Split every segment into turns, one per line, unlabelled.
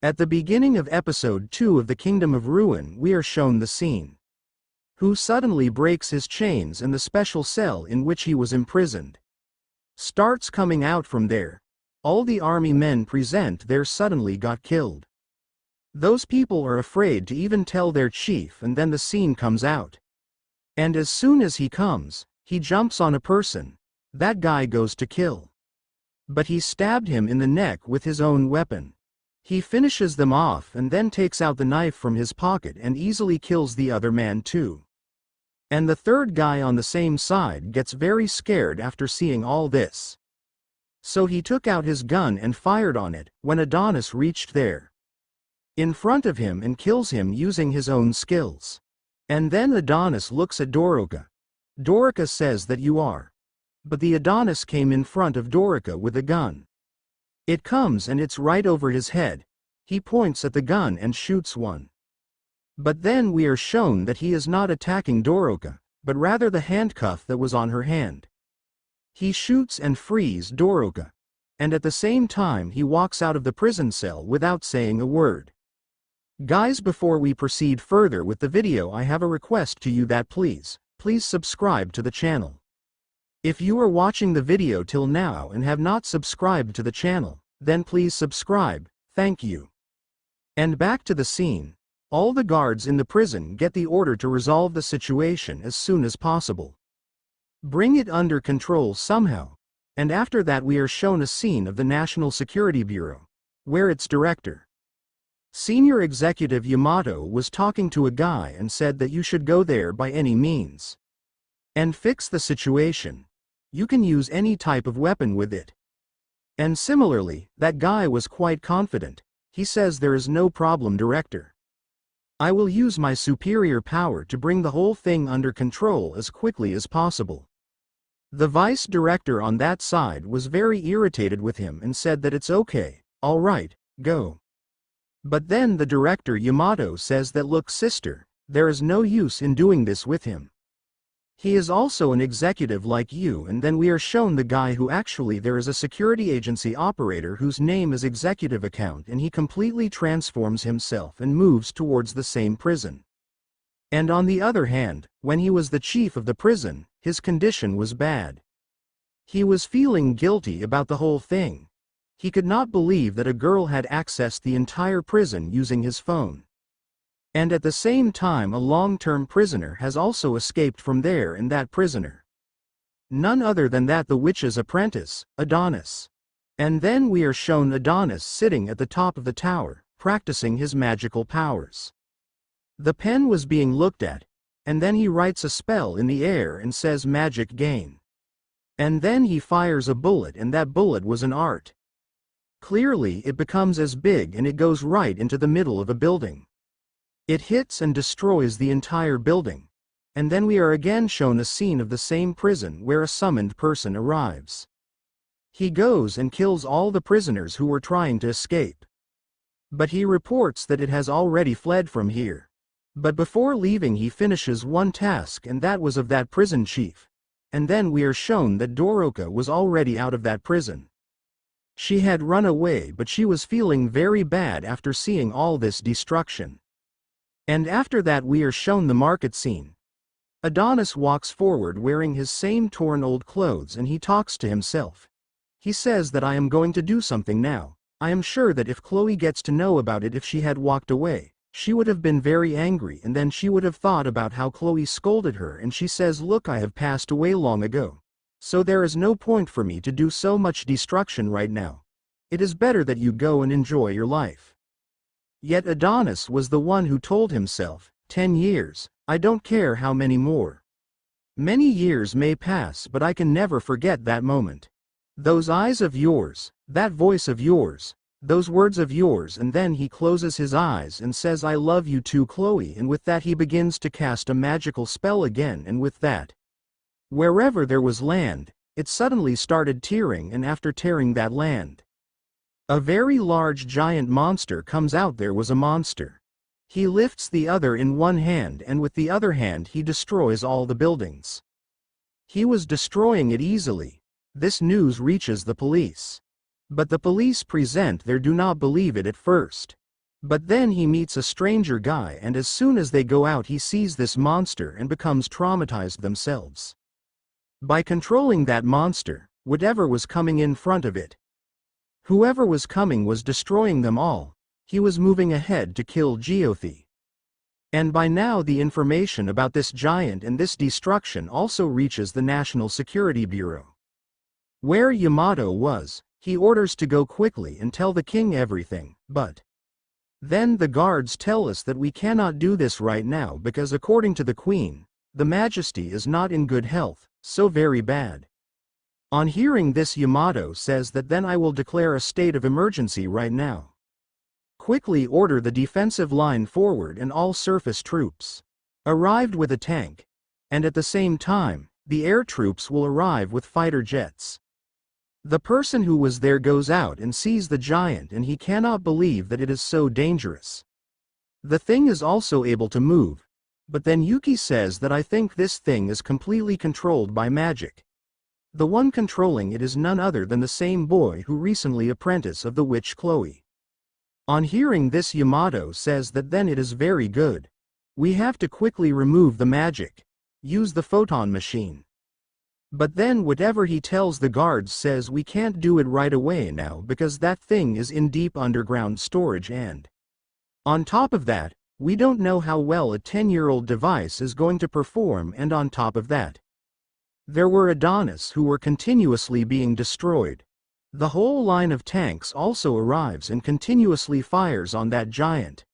At the beginning of episode 2 of the Kingdom of Ruin, we are shown the scene. Who suddenly breaks his chains and the special cell in which he was imprisoned starts coming out from there. All the army men present there suddenly got killed. Those people are afraid to even tell their chief, and then the scene comes out. And as soon as he comes, he jumps on a person. That guy goes to kill. But he stabbed him in the neck with his own weapon. He finishes them off and then takes out the knife from his pocket and easily kills the other man too. And the third guy on the same side gets very scared after seeing all this. So he took out his gun and fired on it when Adonis reached there in front of him and kills him using his own skills. And then Adonis looks at Dorica. Dorica says that you are. But the Adonis came in front of Dorica with a gun. It comes and it's right over his head. He points at the gun and shoots one. But then we are shown that he is not attacking Dorica, but rather the handcuff that was on her hand. He shoots and frees Dorica. And at the same time he walks out of the prison cell without saying a word. Guys, before we proceed further with the video, I have a request to you that please subscribe to the channel. If you are watching the video till now and have not subscribed to the channel, then please subscribe, thank you. And back to the scene. All the guards in the prison get the order to resolve the situation as soon as possible. Bring it under control somehow. And after that we are shown a scene of the National Security Bureau, where its director, Senior Executive Yamato, was talking to a guy and said that you should go there by any means and fix the situation. You can use any type of weapon with it. And similarly, that guy was quite confident. He says there is no problem, director. I will use my superior power to bring the whole thing under control as quickly as possible. The vice director on that side was very irritated with him and said that it's okay, all right, go. But then the director Yamato says that look sister, there is no use in doing this with him. He is also an executive like you, and then we are shown the guy who actually there is a security agency operator whose name is executive account, and he completely transforms himself and moves towards the same prison. And on the other hand, when he was the chief of the prison, his condition was bad. He was feeling guilty about the whole thing. He could not believe that a girl had accessed the entire prison using his phone. And at the same time a long-term prisoner has also escaped from there, and that prisoner, none other than that the witch's apprentice, Adonis. And then we are shown Adonis sitting at the top of the tower, practicing his magical powers. The pen was being looked at, and then he writes a spell in the air and says magic gain. And then he fires a bullet, and that bullet was an art. Clearly it becomes as big and it goes right into the middle of a building. It hits and destroys the entire building. And then we are again shown a scene of the same prison where a summoned person arrives. He goes and kills all the prisoners who were trying to escape. But he reports that it has already fled from here. But before leaving he finishes one task, and that was of that prison chief. And then we are shown that Dorica was already out of that prison. She had run away, but she was feeling very bad after seeing all this destruction. And after that we are shown the market scene. Adonis walks forward wearing his same torn old clothes, and he talks to himself. He says that I am going to do something now. I am sure that if Chloe gets to know about it, if she had walked away, she would have been very angry, and then she would have thought about how Chloe scolded her, and she says, look, I have passed away long ago. So there is no point for me to do so much destruction right now. It is better that you go and enjoy your life. Yet Adonis was the one who told himself, 10 years, I don't care how many more. Many years may pass, but I can never forget that moment. Those eyes of yours, that voice of yours, those words of yours. And then he closes his eyes and says, I love you too, Chloe, and with that he begins to cast a magical spell again, and with that, wherever there was land, it suddenly started tearing, and after tearing that land, a very large giant monster comes out. There was a monster. He lifts the other in one hand, and with the other hand he destroys all the buildings. He was destroying it easily. This news reaches the police. But the police present there do not believe it at first. But then he meets a stranger guy, and as soon as they go out he sees this monster and becomes traumatized themselves. By controlling that monster, whatever was coming in front of it, whoever was coming was destroying them all. He was moving ahead to kill Geothi. And by now the information about this giant and this destruction also reaches the National Security Bureau. Where Yamato was, he orders to go quickly and tell the king everything, but then the guards tell us that we cannot do this right now because according to the queen, the majesty is not in good health, so very bad. On hearing this, Yamato says that then I will declare a state of emergency right now. Quickly order the defensive line forward and all surface troops arrived with a tank, and at the same time, the air troops will arrive with fighter jets. The person who was there goes out and sees the giant and he cannot believe that it is so dangerous. The thing is also able to move, but then Yuki says that I think this thing is completely controlled by magic. The one controlling it is none other than the same boy who recently apprentice of the witch Chloe. On hearing this, Yamato says that then it is very good. We have to quickly remove the magic. Use the photon machine. But then whatever he tells the guards says we can't do it right away now because that thing is in deep underground storage, and on top of that, we don't know how well a 10-year-old device is going to perform, and on top of that, there were Adonis who were continuously being destroyed. The whole line of tanks also arrives and continuously fires on that giant.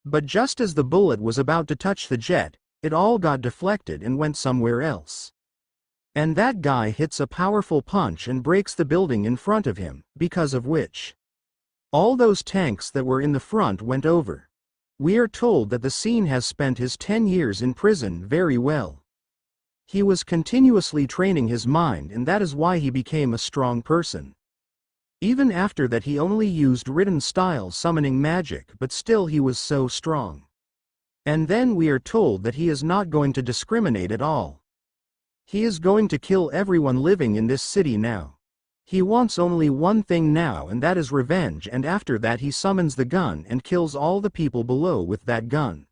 But just as the bullet was about to touch the jet, it all got deflected and went somewhere else. And that guy hits a powerful punch and breaks the building in front of him, because of which all those tanks that were in the front went over. We are told that the scene has spent his 10 years in prison very well. He was continuously training his mind, and that is why he became a strong person. Even after that he only used written style summoning magic, but still he was so strong. And then we are told that he is not going to discriminate at all. He is going to kill everyone living in this city now. He wants only one thing now, and that is revenge, and after that he summons the gun and kills all the people below with that gun.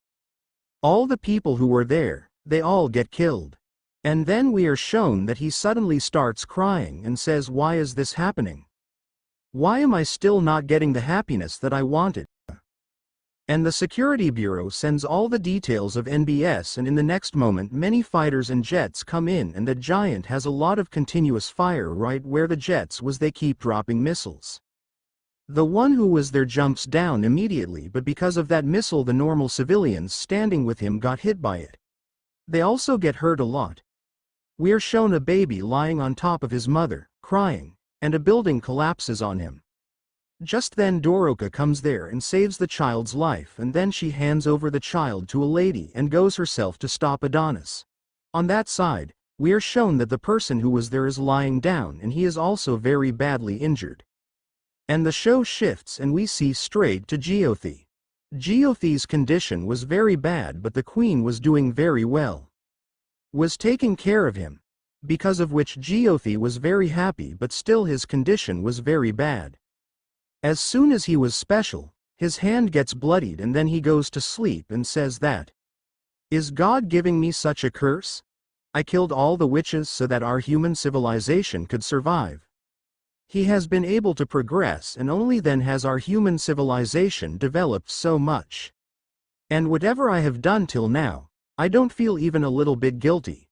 All the people who were there, they all get killed. And then we are shown that he suddenly starts crying and says, "Why is this happening? Why am I still not getting the happiness that I wanted?" And the Security Bureau sends all the details of NBS, and in the next moment many fighters and jets come in, and the giant has a lot of continuous fire right where the jets was. They keep dropping missiles. The one who was there jumps down immediately, but because of that missile the normal civilians standing with him got hit by it. They also get hurt a lot. We are shown a baby lying on top of his mother, crying, and a building collapses on him. Just then Doroka comes there and saves the child's life, and then she hands over the child to a lady and goes herself to stop Adonis. On that side, we are shown that the person who was there is lying down, and he is also very badly injured. And the show shifts and we see straight to Geothi. Geothi's condition was very bad, but the queen was doing very well. Was taking care of him. Because of which Geothi was very happy, but still his condition was very bad. As soon as he was special, his hand gets bloodied, and then he goes to sleep and says that, "Is God giving me such a curse? I killed all the witches so that our human civilization could survive. He has been able to progress, and only then has our human civilization developed so much. And whatever I have done till now, I don't feel even a little bit guilty.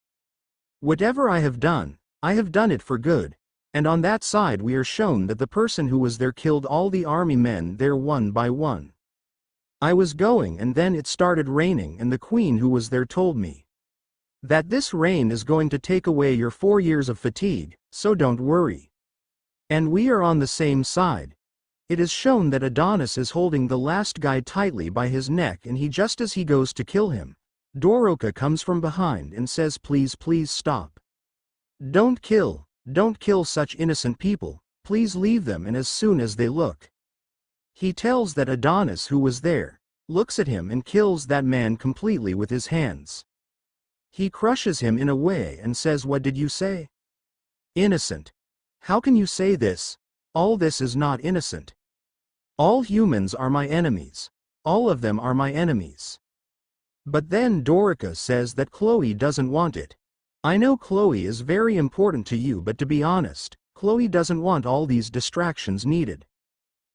Whatever I have done it for good." And on that side we are shown that the person who was there killed all the army men there one by one. I was going, and then it started raining, and the queen who was there told me that this rain is going to take away your 4 years of fatigue, so don't worry. And we are on the same side. It is shown that Adonis is holding the last guy tightly by his neck, and just as he goes to kill him, Doroka comes from behind and says, "Please, please stop. Don't kill such innocent people, please leave them." And as soon as they look, he tells that Adonis who was there, looks at him and kills that man completely with his hands. He crushes him in a way and says, "What did you say? Innocent? How can you say this? All this is not innocent." All humans are my enemies. All of them are my enemies. But then Dorica says that Chloe doesn't want it. I know Chloe is very important to you, but to be honest, Chloe doesn't want all these distractions needed.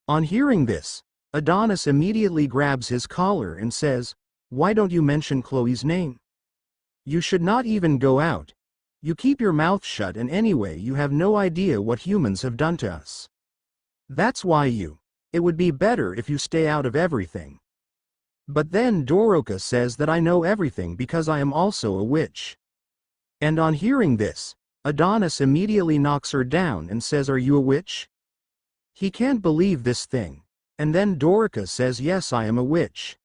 On hearing this, Adonis immediately grabs his collar and says, "Why don't you mention Chloe's name? You should not even go out. You keep your mouth shut, and anyway you have no idea what humans have done to us. That's why it would be better if you stay out of everything." But then Dorica says that I know everything because I am also a witch. And on hearing this, Adonis immediately knocks her down and says, "Are you a witch?" He can't believe this thing. And then Dorica says, "Yes, I am a witch."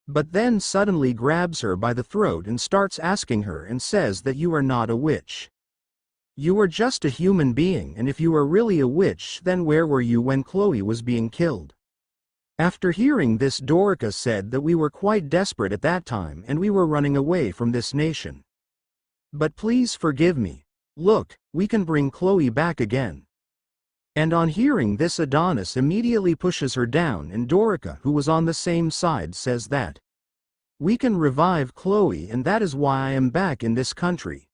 But then suddenly grabs her by the throat and starts asking her and says that you are not a witch. You are just a human being, and if you are really a witch, then where were you when Chloe was being killed? After hearing this, Dorica said that we were quite desperate at that time and we were running away from this nation. But please forgive me. Look, we can bring Chloe back again. And on hearing this, Adonis immediately pushes her down, and Dorica, who was on the same side, says that we can revive Chloe, and that is why I am back in this country.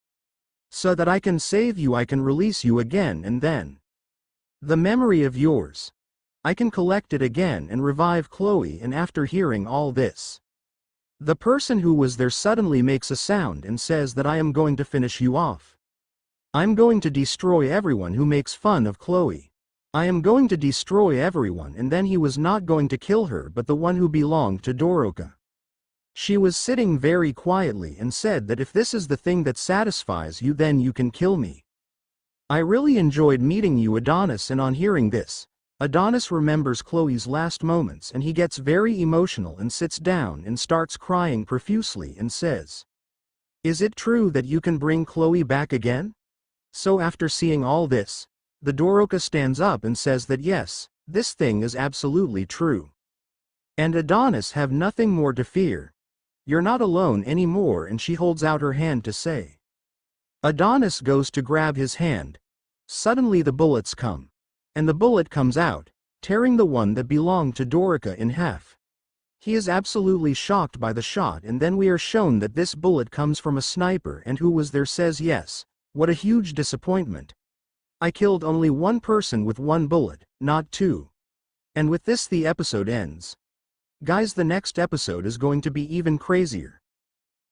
So that I can save you, I can release you again, and then the memory of yours, I can collect it again and revive Chloe. And after hearing all this, the person who was there suddenly makes a sound and says that I am going to finish you off. I'm going to destroy everyone who makes fun of Chloe. I am going to destroy everyone. And then he was not going to kill her, but the one who belonged to Dorica. She was sitting very quietly and said that if this is the thing that satisfies you, then you can kill me. I really enjoyed meeting you, Adonis. And on hearing this, Adonis remembers Chloe's last moments and he gets very emotional and sits down and starts crying profusely and says, "Is it true that you can bring Chloe back again?" So after seeing all this, the Dorica stands up and says that yes, this thing is absolutely true. And Adonis have nothing more to fear. You're not alone anymore, and she holds out her hand to say. Adonis goes to grab his hand. Suddenly the bullets come. And the bullet comes out, tearing the one that belonged to Dorica in half. He is absolutely shocked by the shot, and then we are shown that this bullet comes from a sniper, and who was there says yes. What a huge disappointment. I killed only one person with one bullet, not two. And with this the episode ends. Guys, the next episode is going to be even crazier.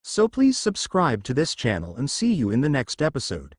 So please subscribe to this channel and see you in the next episode.